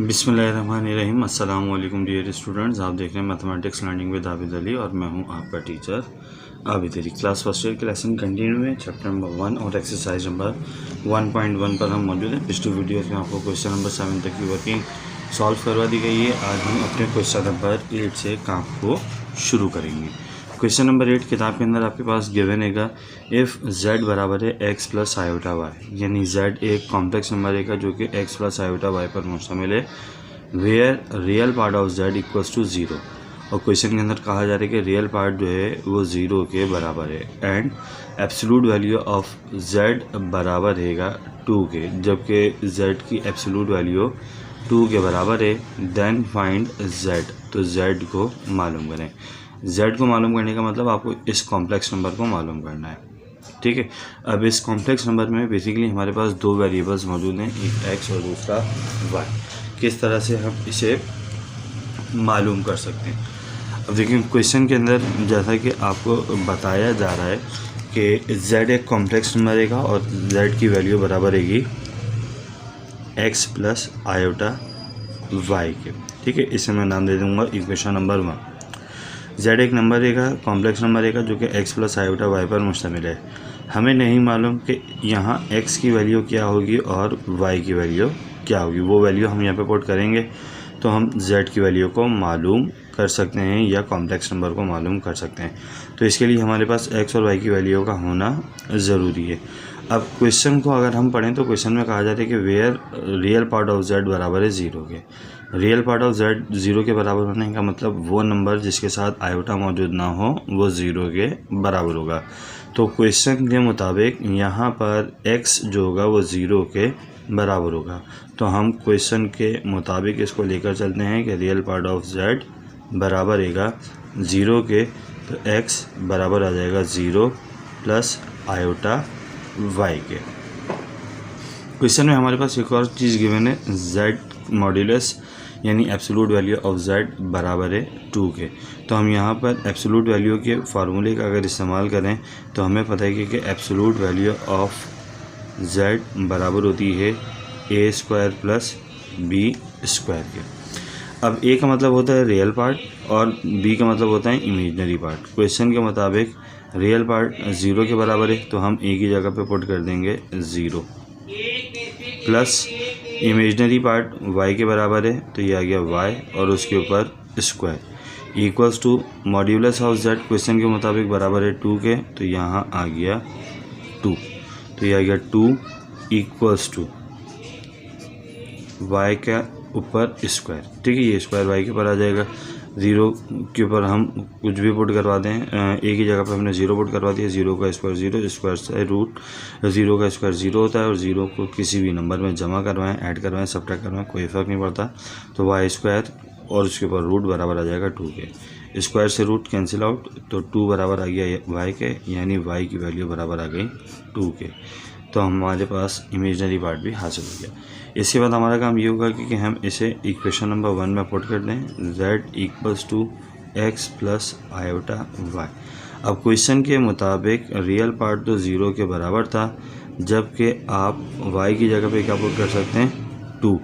बिस्मिल्लाहिर्रहमानिर्रहीम। अस्सलाम वालेकुम डियर स्टूडेंट्स, आप देख रहे हैं mathematics learning with Abid Ali और मैं हूं आपका teacher Abid Ali. Class first year के लेसन कंटिन्यू है, चैप्टर नंबर 1 और एक्सरसाइज नंबर 1.1 पर हम मौजूद हैं। पिछली वीडियो में आपको क्वेश्चन नंबर 7 तक की वर्किंग सॉल्व करवा दी गई है। आज हम अपने क्वेश्चन नंबर 8 से काम को शुरू करेंगे। क्वेश्चन नंबर 8 किताब के अंदर आपके पास गिवन है इफ़ z बराबर है x प्लस आयोटा वाई, यानी z एक कॉम्प्लेक्स नंबर है जो कि x प्लस आयोटा वाई पर मुश्तमिल है, where real part of z equals to 0। और क्वेश्चन के अंदर कहा जा रहा है कि रियल पार्ट जो है वो 0 के बराबर है and absolute value of z बराबर रहेगा 2 के, जबकि z की एब्सोल्यूट वैल्यू 2 के बराबर है। देन फाइंड z, तो z को मालूम करें। z को मालूम करने का मतलब आपको इस कॉम्प्लेक्स नंबर को मालूम करना है, ठीक है। अब इस कॉम्प्लेक्स नंबर में बेसिकली हमारे पास दो वेरिएबल्स मौजूद हैं, एक x और दूसरा y। किस तरह से हम इसे मालूम कर सकते हैं? अब देखिए क्वेश्चन के अंदर जैसा कि आपको बताया जा रहा है कि z एक कॉम्प्लेक्स नंबर रहेगा और z की वैल्यू बराबर रहेगी x प्लस आयोटा y के, ठीक है। इसे मैं नाम दे दूँगा इक्वेशन नंबर 1। z एक नंबर रहेगा, कॉम्प्लेक्स नंबर रहेगा जो कि x प्लस आयोटा y पर मुश्तमिल है। हमें नहीं मालूम कि यहाँ x की वैल्यू क्या होगी और y की वैल्यू क्या होगी। वो वैल्यू हम यहाँ पे पुट करेंगे तो हम z की वैल्यू को मालूम कर सकते हैं या कॉम्प्लेक्स नंबर को मालूम कर सकते हैं। तो इसके लिए हमारे पास x और y की वैल्यू का होना ज़रूरी है। अब क्वेश्चन को अगर हम पढ़ें तो क्वेश्चन में कहा जाता है कि where real part of z बराबर है 0 के। रियल पार्ट ऑफ z 0 के बराबर होने का मतलब वो नंबर जिसके साथ आयोटा मौजूद ना हो वो 0 के बराबर होगा। तो क्वेश्चन के मुताबिक यहाँ पर x जो होगा वो 0 के बराबर होगा। तो हम क्वेश्चन के मुताबिक इसको लेकर चलते हैं कि रियल पार्ट ऑफ z बराबर रहेगा 0 के, तो x बराबर आ जाएगा 0 प्लस आयोटा y के। क्वेश्चन में हमारे पास एक और चीज़ गिवन है, z मॉड्यूलस यानी एब्सोल्यूट वैल्यू ऑफ z बराबर है 2 के। तो हम यहाँ पर एब्सोल्यूट वैल्यू के फार्मूले का अगर इस्तेमाल करें तो हमें पता है कि एब्सोल्यूट वैल्यू ऑफ z बराबर होती है a square plus b square के। अब a का मतलब होता है रियल पार्ट और b का मतलब होता है इमेजनरी पार्ट। क्वेश्चन के मुताबिक रियल पार्ट 0 के बराबर है तो हम a की जगह पे पुट कर देंगे 0 प्लस इमेजनरी पार्ट y के बराबर है तो ये आ गया y और उसके ऊपर square equals to modulus of z। Question के मुताबिक बराबर है 2 के, तो यहाँ आ गया 2, तो ये आ गया 2 इक्वल्स टू y का ऊपर स्क्वायर, ठीक है। ये स्क्वायर y के ऊपर आ जाएगा। 0 के ऊपर हम कुछ भी पुट करवा दें, a की जगह पर हमने 0 पुट करवा दिया। 0 का स्क्वायर 0, स्क्वायर से रूट 0 का स्क्वायर 0 होता है और 0 को किसी भी नंबर में जमा करवाएं, ऐड करवाएं, सब्ट्रैक्ट करवाएं, कोई फ़र्क नहीं पड़ता। तो y स्क्वायर और उसके ऊपर रूट बराबर आ जाएगा 2 के। स्क्वायर से रूट कैंसिल आउट तो 2 बराबर आ गया y के, यानी y की वैल्यू बराबर आ गई 2 के। तो हमारे पास इमेजनरी पार्ट भी हासिल हो गया। इसके बाद हमारा काम ये होगा कि हम इसे इक्वेशन नंबर 1 में पुट कर दें, z equals to x plus iota y। अब क्वेश्चन के मुताबिक रियल पार्ट तो 0 के बराबर था, जबकि आप y की जगह पे क्या पुट कर सकते हैं 2,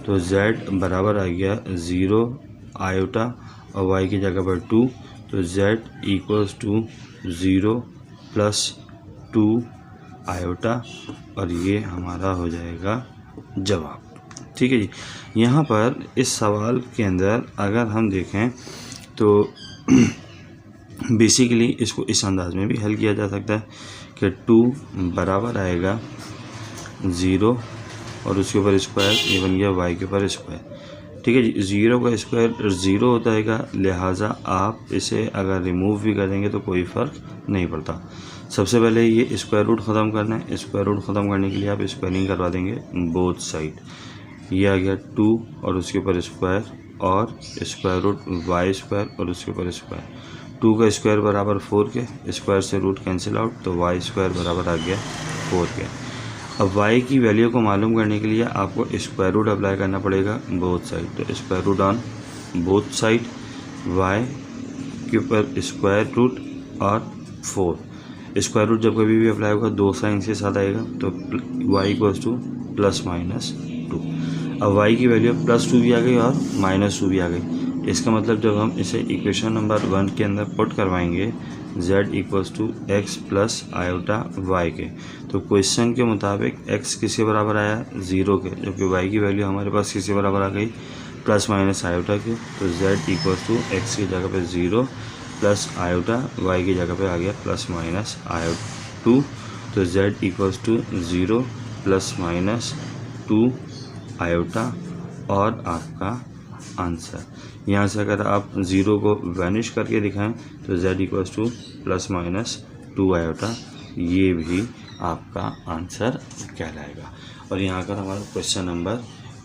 तो z बराबर आ गया 0 आयोटा और y की जगह पर 2, तो z equals to 0 plus 2 iota और ये हमारा हो जाएगा जवाब, ठीक है जी। यहाँ पर इस सवाल के अंदर अगर हम देखें तो बेसिकली इसको इस अंदाज में भी हल किया जा सकता है कि 2 बराबर आएगा 0 और उसके ऊपर स्क्वायर, ये बन गया y के ऊपर स्क्वायर, ठीक है जी। 0 का स्क्वायर 0 होता है, लिहाजा आप इसे अगर रिमूव भी करेंगे तो कोई फ़र्क नहीं पड़ता। सबसे पहले ये स्क्वायर रूट ख़त्म करना है। स्क्वायर रूट ख़त्म करने के लिए आप स्क्वायरिंग करवा देंगे बोथ साइड। ये आ गया 2 और उसके ऊपर स्क्वायर और स्क्वायर रूट y स्क्वायर और उसके ऊपर स्क्वायर। 2 का स्क्वायर बराबर 4 के, स्क्वायर से रूट कैंसिल आउट तो y स्क्वायर बराबर आ गया 4 के। अब y की वैल्यू को मालूम करने के लिए आपको स्क्वायर रूट अप्लाई करना पड़ेगा बोथ साइड। तो square root on both side, y के ऊपर स्क्वायर रूट और 4। स्क्वायर रूट जब कभी भी अप्लाई होगा 2 साइन के साथ आएगा, तो y equals two plus minus 2। अब y की वैल्यू +2 भी आ गई और -2 भी आ गई। इसका मतलब जब हम इसे इक्वेशन नंबर 1 के अंदर पुट करवाएंगे z = x + i के, तो क्वेश्चन के मुताबिक x किसके बराबर आया, 0 के, जबकि y की वैल्यू हमारे पास किसके बराबर आ गई, ± i के। तो z = x की जगह पे 0 + i, y की जगह पे आ गया ±i2। तो z = 0 ± 2 i और आपका आंसर। यहाँ से अगर आप 0 को वैनिश करके दिखाएं तो z = ±2 i, ये भी आपका आंसर कहलाएगा। और यहाँ का हमारा क्वेश्चन नंबर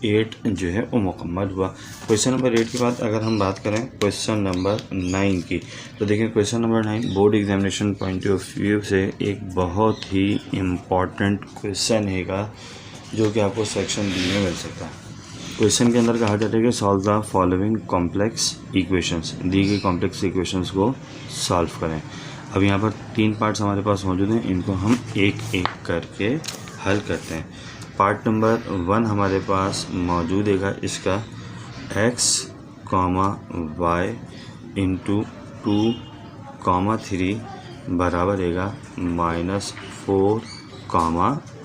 8 जो है वो मुकम्मल हुआ। क्वेश्चन नंबर 8 के बाद अगर हम बात करें क्वेश्चन नंबर 9 की, तो देखिए question number 9 board examination point of view से एक बहुत ही इम्पॉर्टेंट क्वेश्चन हैगा, जो कि आपको सेक्शन बी में मिल सकता है। क्वेश्चन के अंदर कहा जाता है कि solve the following complex equations, दी गई कॉम्प्लेक्स इक्वेशंस को सॉल्व करें। अब यहाँ पर 3 पार्ट्स हमारे पास मौजूद हैं, इनको हम एक एक करके हल करते हैं। पार्ट नंबर 1 हमारे पास मौजूद है, इसका x, y × 2, 3 बराबर है -4,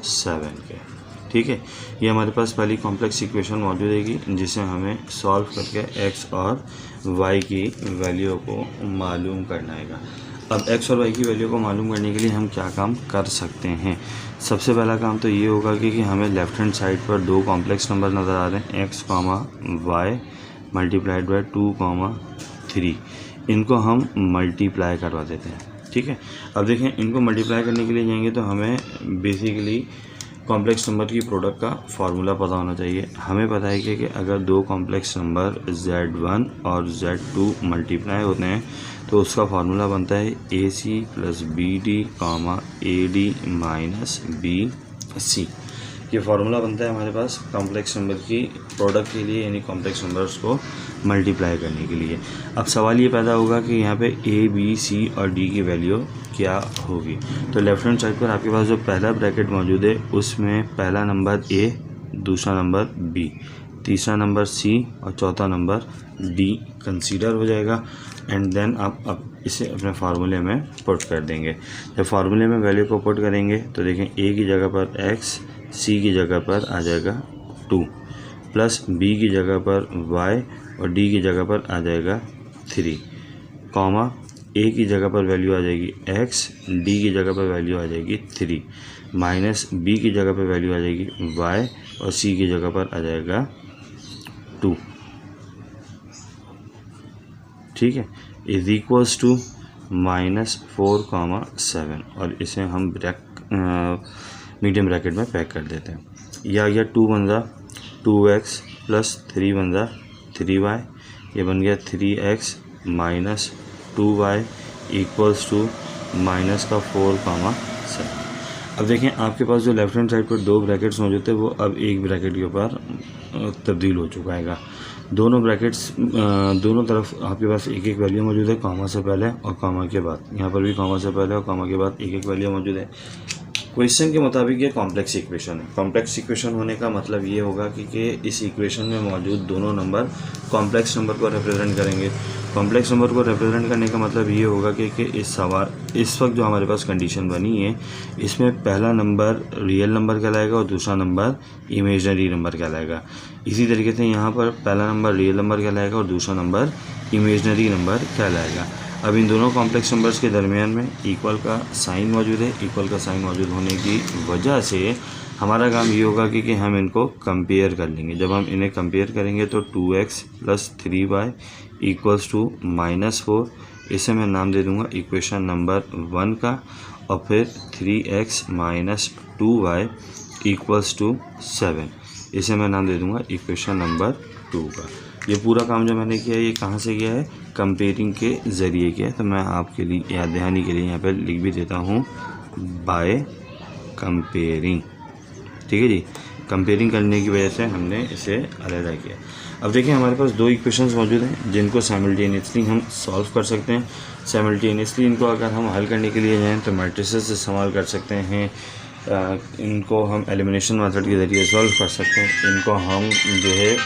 7 के। ठीक है, ये हमारे पास पहली कॉम्प्लेक्स इक्वेशन मौजूद है जिसे हमें सॉल्व करके x और y की वैल्यू को मालूम करना है। अब x और y की वैल्यू को मालूम करने के लिए हम क्या काम कर सकते हैं। सबसे पहला काम तो ये होगा कि हमें लेफ़्ट हैंड साइड पर 2 कॉम्प्लेक्स नंबर नज़र आ रहे हैं, x, y × 2, 3। इनको हम मल्टीप्लाई करवा देते हैं। ठीक है, अब देखें इनको मल्टीप्लाई करने के लिए जाएंगे तो हमें बेसिकली कॉम्प्लेक्स नंबर की प्रोडक्ट का फार्मूला पता होना चाहिए। हमें पता है कि अगर 2 कॉम्प्लेक्स नंबर z1 और z2 मल्टीप्लाई होते हैं तो उसका फार्मूला बनता है AC + BD, AD - BC। ये फार्मूला बनता है हमारे पास कॉम्प्लेक्स नंबर की प्रोडक्ट के लिए, यानी कॉम्प्लेक्स नंबर्स को मल्टीप्लाई करने के लिए। अब सवाल ये पैदा होगा कि यहाँ पे A, B, C और D की वैल्यू क्या होगी। तो लेफ्ट हैंड साइड पर आपके पास जो पहला ब्रैकेट मौजूद है उसमें पहला नंबर A, दूसरा नंबर B, तीसरा नंबर C और चौथा नंबर D कंसीडर हो जाएगा। एंड देन आप अब इसे अपने फार्मूले में पुट कर देंगे। जब फार्मूले में वैल्यू को पुट करेंगे तो देखें A की जगह पर x, C की जगह पर आ जाएगा 2, प्लस B की जगह पर y और D की जगह पर आ जाएगा 3, कॉमा A की जगह पर वैल्यू आ जाएगी x, D की जगह पर वैल्यू आ जाएगी 3, माइनस B की जगह पर वैल्यू आ जाएगी y और C की जगह पर आ जाएगा 2। ठीक है, इज इक्वल्स टू -4, 7 और इसे हम मीडियम ब्रैकेट में पैक कर देते हैं। यह आ गया 2 × 1 = 2x + 3 × 3y, ये बन गया 3x - 2y = -4, 7। अब देखें आपके पास जो लेफ्ट हैंड साइड पर 2 ब्रैकेट्स मौजूद थे वो अब एक ब्रैकेट के ऊपर तब्दील हो चुका है। दोनों ब्रैकेट्स दोनों तरफ आपके पास एक एक वैल्यू मौजूद है, कॉमा से पहले और कॉमा के बाद। यहाँ पर भी कॉमा से पहले और कॉमा के बाद एक एक वैल्यू मौजूद है। क्वेश्चन के मुताबिक ये कॉम्प्लेक्स इक्वेशन है। कॉम्प्लेक्स इक्वेशन होने का मतलब ये होगा कि इस इक्वेशन में मौजूद दोनों नंबर कॉम्प्लेक्स नंबर को रिप्रेजेंट करेंगे। कॉम्प्लेक्स नंबर को रिप्रेजेंट करने का मतलब ये होगा कि इस वक्त जो हमारे पास कंडीशन बनी है इसमें पहला नंबर रियल नंबर कहलाएगा और दूसरा नंबर इमेजनरी नंबर कहलाएगा। इसी तरीके से यहाँ पर पहला नंबर रियल नंबर कहलाएगा और दूसरा नंबर इमेजनरी नंबर कहलाएगा। अब इन दोनों कॉम्प्लेक्स नंबर्स के दरमियान में इक्वल का साइन मौजूद है। इक्वल का साइन मौजूद होने की वजह से हमारा काम ये होगा कि हम इनको कंपेयर कर लेंगे। जब हम इन्हें कंपेयर करेंगे तो 2x + 3y = -4, इसे मैं नाम दे दूंगा इक्वेशन नंबर 1 का, और फिर 3x - 2y = 7, इसे मैं नाम दे दूंगा इक्वेशन नंबर 2 का। ये पूरा काम जो मैंने किया है ये कहाँ से किया है, कंपेयरिंग के ज़रिए किया है। तो मैं आपके लिए याद दहानी के लिए यहाँ पर लिख भी देता हूँ बाय कंपेयरिंग। ठीक है जी, कंपेयरिंग करने की वजह से हमने इसे अलग किया। अब देखिए हमारे पास 2 इक्वेशंस मौजूद हैं जिनको साइमल्टेनियसली हम सॉल्व कर सकते हैं। साइमल्टेनियसली इनको अगर हम हल करने के लिए जाएँ तो मैट्रिसेस इस्तेमाल कर सकते हैं, इनको हम एलिमिनेशन मेथड के ज़रिए सॉल्व कर सकते हैं। इनको हम जो है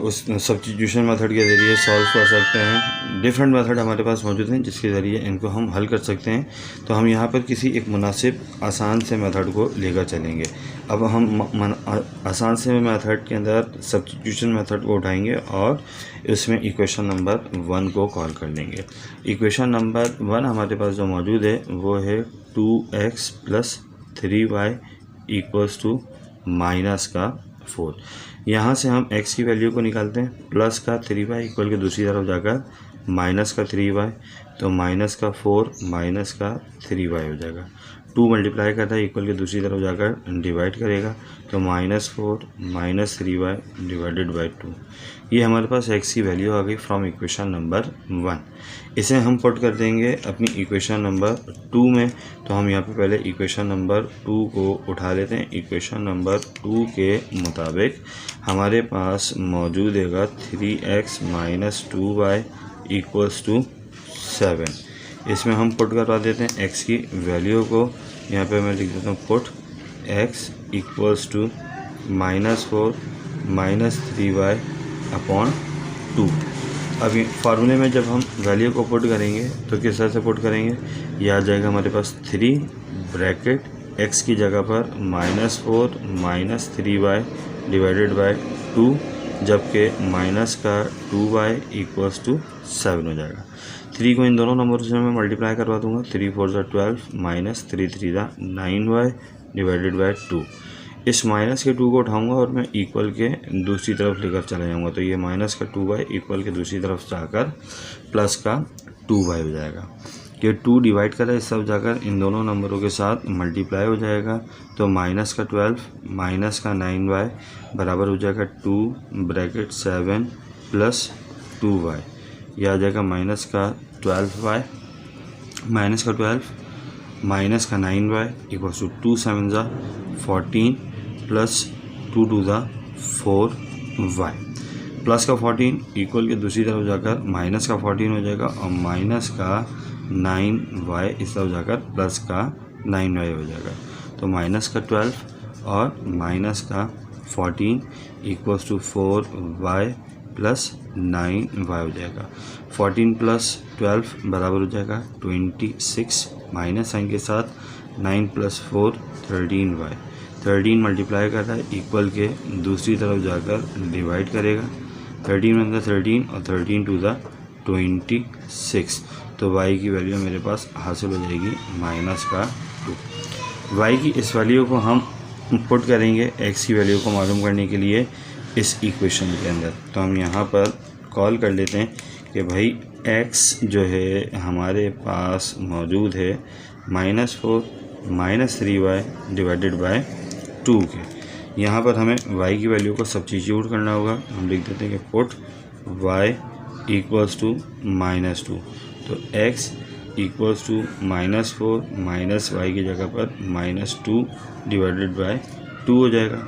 उस सब्स्टिट्यूशन मेथड के ज़रिए सॉल्व कर सकते हैं। डिफरेंट मेथड हमारे पास मौजूद हैं जिसके ज़रिए इनको हम हल कर सकते हैं। तो हम यहाँ पर किसी एक मुनासिब आसान से मेथड को लेकर चलेंगे। अब हम आसान से मेथड के अंदर सब्स्टिट्यूशन मेथड को उठाएंगे और इसमें इक्वेशन नंबर 1 को कॉल कर लेंगे। इक्वेशन नंबर 1 हमारे पास जो मौजूद है वो है 2x + 3y = -4। यहाँ से हम x की वैल्यू को निकालते हैं। प्लस का 3y इक्वल के दूसरी तरफ जाकर माइनस का 3y, तो माइनस का 4 माइनस का 3y हो जाएगा। 2 मल्टीप्लाई करता है इक्वल के दूसरी तरफ जाकर डिवाइड करेगा, तो -4 माइनस 3y डिवाइडेड बाई 2। ये हमारे पास x की वैल्यू आ गई फ्रॉम इक्वेशन नंबर 1। इसे हम पुट कर देंगे अपनी इक्वेशन नंबर 2 में। तो हम यहाँ पे पहले इक्वेशन नंबर 2 को उठा लेते हैं। इक्वेशन नंबर 2 के मुताबिक हमारे पास मौजूद है 3x - 2y = 7। इसमें हम पुट करवा देते हैं x की वैल्यू को। यहाँ पे मैं लिख देता हूँ put x = -4 minus 3y upon 2। अभी फार्मूले में जब हम वैल्यू को पुट करेंगे तो किस तरह से पुट करेंगे, ये आ जाएगा हमारे पास 3 ब्रैकेट x की जगह पर -4 माइनस 3y डिवाइडेड बाय 2, जबकि माइनस का 2y = 7 हो जाएगा। 3 को इन दोनों नंबरों से मैं मल्टीप्लाई करवा दूंगा। 3 4 = 12 माइनस 3 3 = 9y डिवाइडेड बाय 2। इस माइनस के 2 को उठाऊंगा और मैं इक्वल के दूसरी तरफ लेकर चला जाऊंगा, तो ये माइनस का 2y इक्वल के दूसरी तरफ जाकर प्लस का 2y हो जाएगा। ये 2 डिवाइड करा इस तरफ जाकर इन दोनों नंबरों के साथ मल्टीप्लाई हो जाएगा, तो माइनस का 12 माइनस का 9y बराबर हो जाएगा 2 ब्रैकेट 7 प्लस 2y। यह आ जाएगा माइनस का 12y माइनस का 12 माइनस का 9y = 2 7 = 14 प्लस 2 2 = 4y प्लस का 14 इक्वल के दूसरी तरफ जाकर माइनस का 14 हो जाएगा और माइनस का 9y इस तरफ जाकर प्लस का 9y हो जाएगा। तो माइनस का 12 और माइनस का 14 = 4y प्लस 9y हो जाएगा। 14 प्लस 12 बराबर हो जाएगा 26 माइनस साइन के साथ 9 + 4 13y। 13 मल्टीप्लाई करता है इक्वल के दूसरी तरफ जाकर डिवाइड करेगा। 13 × 13 और 13 2 = 26। तो y की वैल्यू मेरे पास हासिल हो जाएगी -2। y की इस वैल्यू को हम पुट करेंगे x की वैल्यू को मालूम करने के लिए इस इक्वेशन के अंदर। तो हम यहाँ पर कॉल कर लेते हैं कि भाई x जो है हमारे पास मौजूद है -4 माइनस 3y डिवाइडेड बाय 2 के। यहाँ पर हमें y की वैल्यू को सब्स्टिट्यूट करना होगा। हम लिख देते हैं कि पुट y = -2। तो x = -4 माइनस y की जगह पर -2 डिवाइडेड बाय 2 हो जाएगा।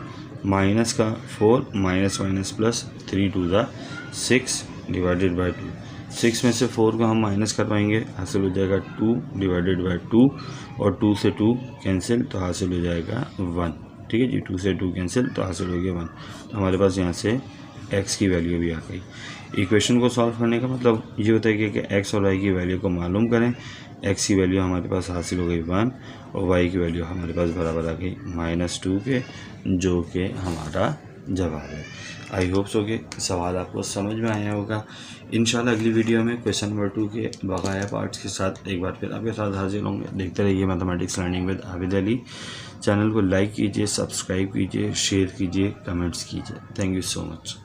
माइनस का 4 minus minus plus 3 2 = 6 divided by 2। 6 में से 4 को हम माइनस करवाएंगे, हासिल हो जाएगा 2 डिवाइडेड बाय 2 और 2 से 2 कैंसिल, तो हासिल हो जाएगा 1। ठीक है जी, 2 से 2 कैंसिल, तो हासिल हो गया 1। तो हमारे पास यहाँ से x की वैल्यू भी आ गई। इक्वेशन को सॉल्व करने का मतलब ये होता है कि x और y की वैल्यू को मालूम करें। x की वैल्यू हमारे पास हासिल हो गई 1 और y की वैल्यू हमारे पास बराबर आ गई -2 के, जो कि हमारा जवाब है। आई होप सो कि सवाल आपको समझ में आया होगा। इंशाल्लाह अगली वीडियो में क्वेश्चन नंबर 2 के बकाया पार्ट्स के साथ एक बार फिर आपके साथ हाजिर होंगे। देखते रहिए mathematics learning with Abid Ali. Channel को लाइक कीजिए, सब्सक्राइब कीजिए, शेयर कीजिए, कमेंट्स कीजिए। Thank you so much.